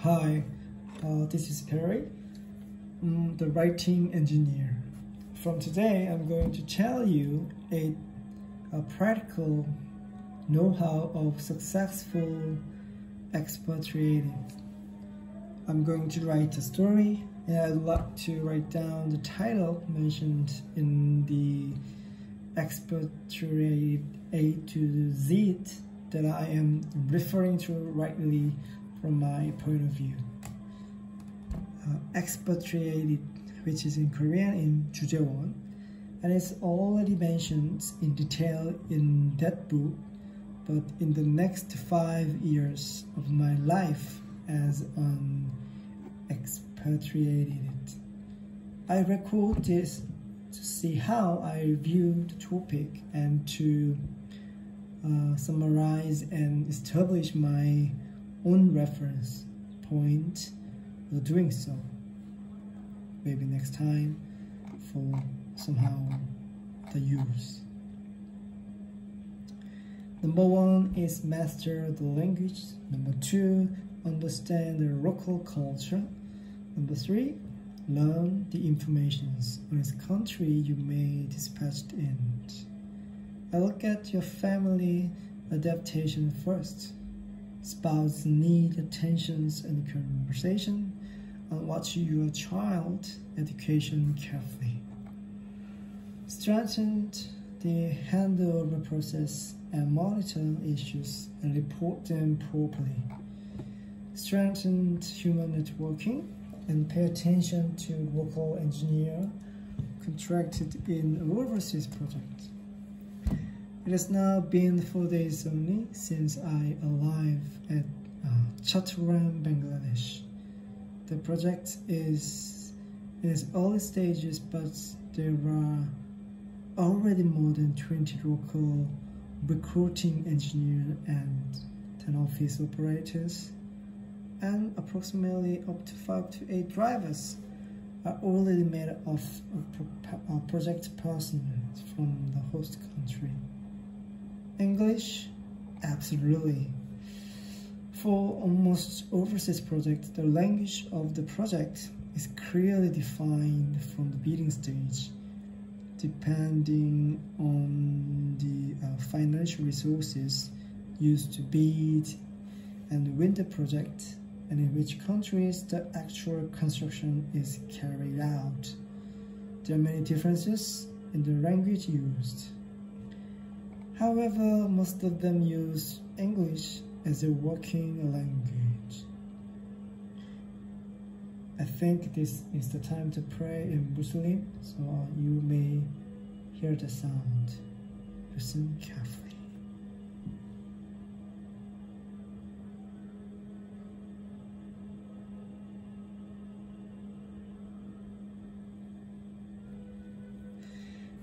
Hi, this is Perry, the writing engineer. From today, I'm going to tell you a practical know-how of successful expatriating. I'm going to write a story, and I'd like to write down the title mentioned in the expatriate A to Z that I am referring to rightly from my point of view. Expatriated, which is in Korean in 주재원, and it's already mentioned in detail in that book, but in the next 5 years of my life as an expatriated, I record this to see how I view the topic and to summarize and establish my own reference point for doing so. Maybe next time for somehow the use. Number 1 is master the language. Number 2, understand the local culture. Number 3, learn the informations on this country you may dispatched in. I look at your family adaptation first. Spouse need attentions and conversation, and watch your child education carefully. Strengthen the handover process and monitor issues and report them properly. Strengthen human networking and pay attention to local engineer contracted in overseas project. It has now been 4 days only since I arrived at Chattogram, Bangladesh. The project is in its early stages, but there are already more than 20 local recruiting engineers and 10 office operators, and approximately up to 5 to 8 drivers are already made up of project personnel from the host country. English? Absolutely. For almost overseas projects, the language of the project is clearly defined from the bidding stage, depending on the financial resources used to bid and win the project, and in which countries the actual construction is carried out. There are many differences in the language used. However, most of them use English as a working language. I think this is the time to pray in Muslim, so you may hear the sound. Listen carefully.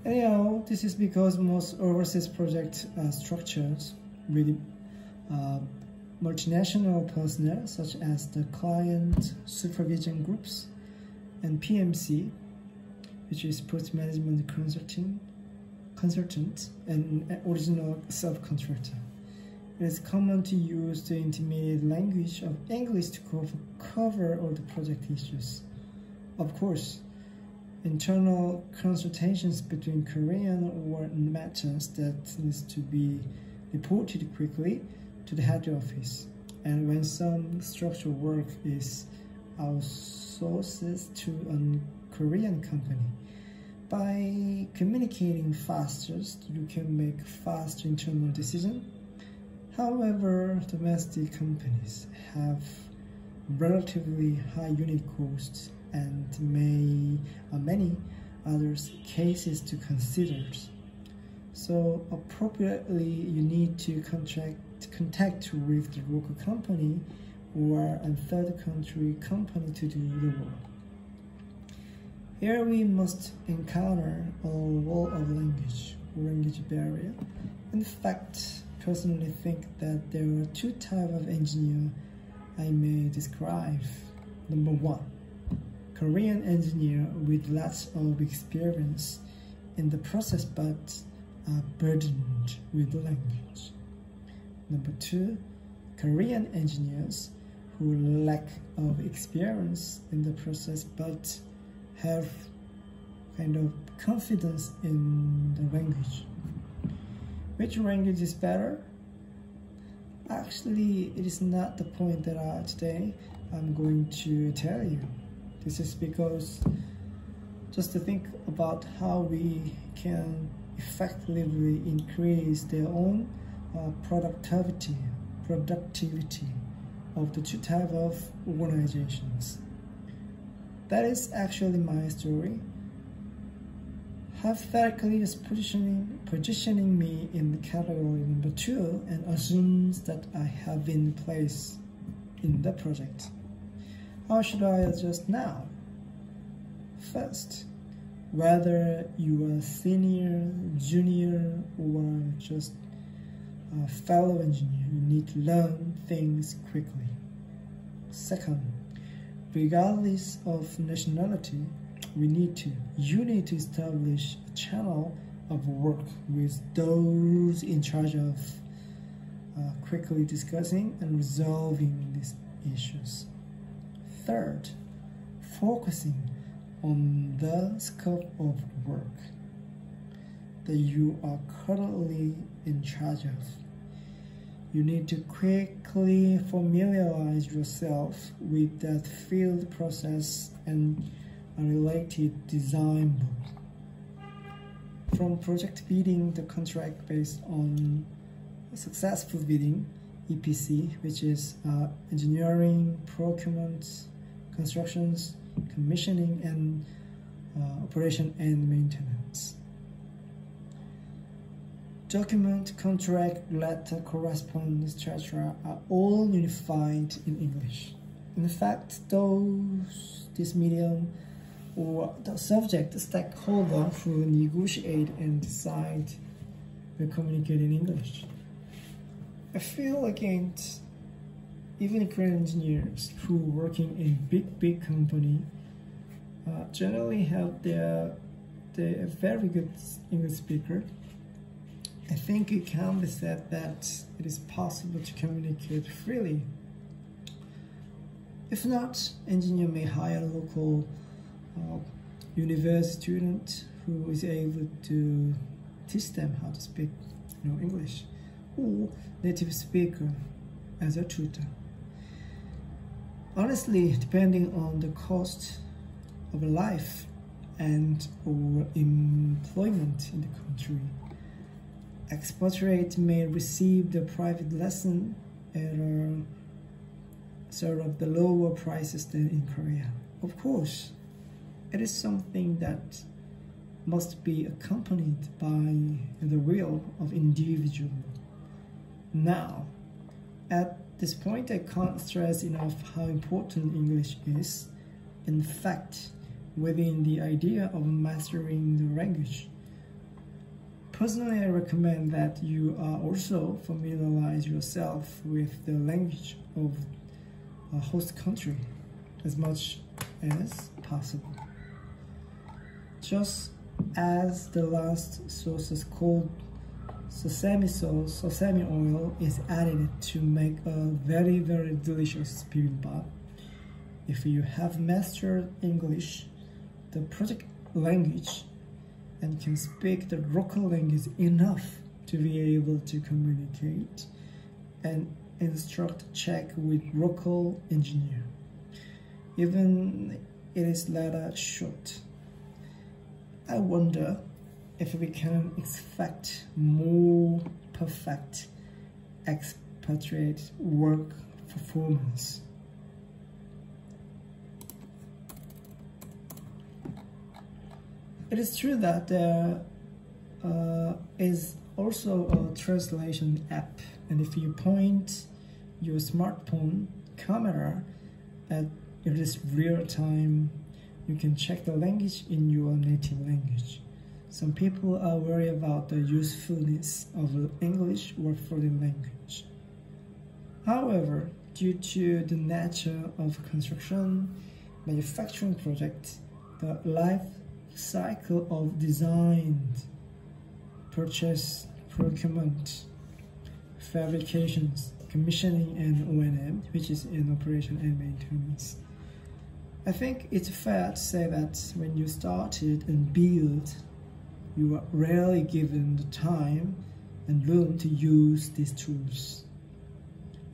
Anyhow, this is because most overseas project structures with multinational personnel such as the client supervision groups and PMC, which is project management consultant and original subcontractor. It is common to use the intermediate language of English to cover all the project issues. Of course, internal consultations between Korean or matters that needs to be reported quickly to the head office, and when some structural work is outsourced to a Korean company. By communicating faster, you can make fast internal decisions. However, domestic companies have relatively high unit costs and many other cases to consider. So appropriately, you need to contact with the local company or a third country company to do the work. Here we must encounter a wall of language barrier. In fact, personally think that there are 2 types of engineer I may describe. Number 1, Korean engineer with lots of experience in the process but are burdened with language. Number 2, Korean engineers who lack of experience in the process but have kind of confidence in the language. Which language is better? Actually, it is not the point that today I'm going to tell you. This is because just to think about how we can effectively increase their own productivity of the two types of organizations. That is actually my story. Hypothetically is positioning me in the category number 2 and assumes that I have been placed in the project. How should I adjust now? First, whether you are senior, junior, or just a fellow engineer, you need to learn things quickly. Second, regardless of nationality, you need to establish a channel of work with those in charge of quickly discussing and resolving these issues. Third, focusing on the scope of work that you are currently in charge of. You need to quickly familiarize yourself with that field process and a related design book. From project bidding the contract based on successful bidding, EPC, which is engineering, procurement, constructions, commissioning, and operation and maintenance. Document, contract, letter, correspondence, etc. are all unified in English. In fact, this medium or the subject stakeholder who negotiate and decide will communicate in English. I feel against even Korean engineers who working in big company generally have their very good English speaker. I think it can be said that it is possible to communicate freely. If not, engineer may hire a local university student who is able to teach them how to speak English, or native speaker as a tutor. Honestly, depending on the cost of life and or employment in the country, expatriate may receive the private lesson at a sort of the lower prices than in Korea. Of course, it is something that must be accompanied by the will of individual. Now, at this point, I can't stress enough how important English is. In fact, within the idea of mastering the language. Personally, I recommend that you also familiarize yourself with the language of a host country as much as possible. Just as the last sauce is called sesame sauce, sesame oil is added to make a very delicious bibimbap. If you have mastered English, the project language, and can speak the local language enough to be able to communicate and instruct check with local engineer, even it is later short. I wonder if we can expect more perfect expatriate work performance. It is true that there is also a translation app, and if you point your smartphone camera at this real time, you can check the language in your native language. Some people are worried about the usefulness of English or foreign language. However, due to the nature of construction, manufacturing projects, the life cycle of design, purchase, procurement, fabrications, commissioning and O&M, which is in operation and maintenance. I think it's fair to say that when you started and build, you are rarely given the time and room to use these tools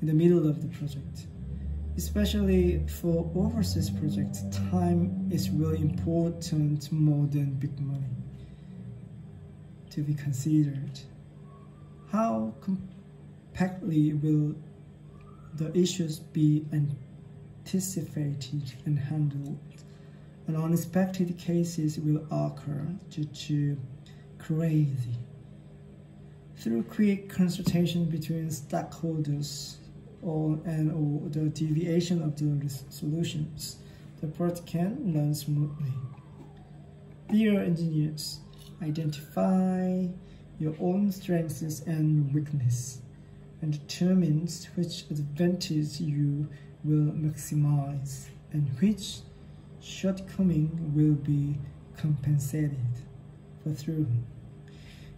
in the middle of the project. Especially for overseas projects, time is really important more than big money to be considered. How compactly will the issues be anticipated and handled? And unexpected cases will occur due to crazy. Through quick consultation between stakeholders or the deviation of the solutions, the project can run smoothly. Dear engineers, identify your own strengths and weaknesses and determine which advantage you will maximize and which shortcoming will be compensated for through.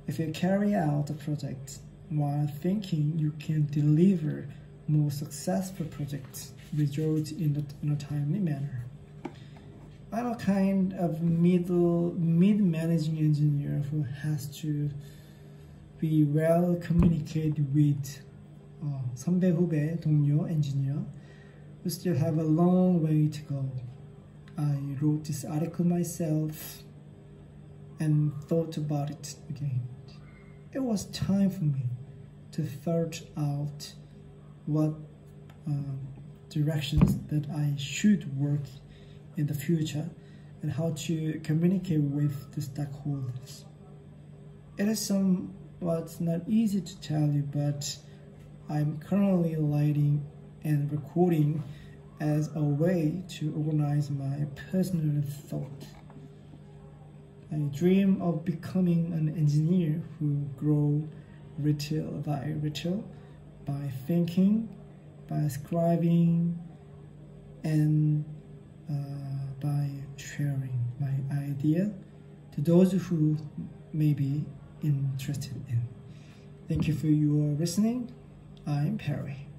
If you carry out the project while thinking you can deliver more successful projects result in a timely manner. I'm a kind of mid-managing engineer who has to be well communicated with 선배, 후배, 동료, engineer who still have a long way to go. I wrote this article myself and thought about it again. It was time for me to sort out what directions that I should work in the future and how to communicate with the stakeholders. It is somewhat not easy to tell you, but I'm currently writing and recording as a way to organize my personal thought. I dream of becoming an engineer who grows little by little by thinking, by scribing, and by sharing my idea to those who may be interested in. Thank you for your listening. I'm Perry.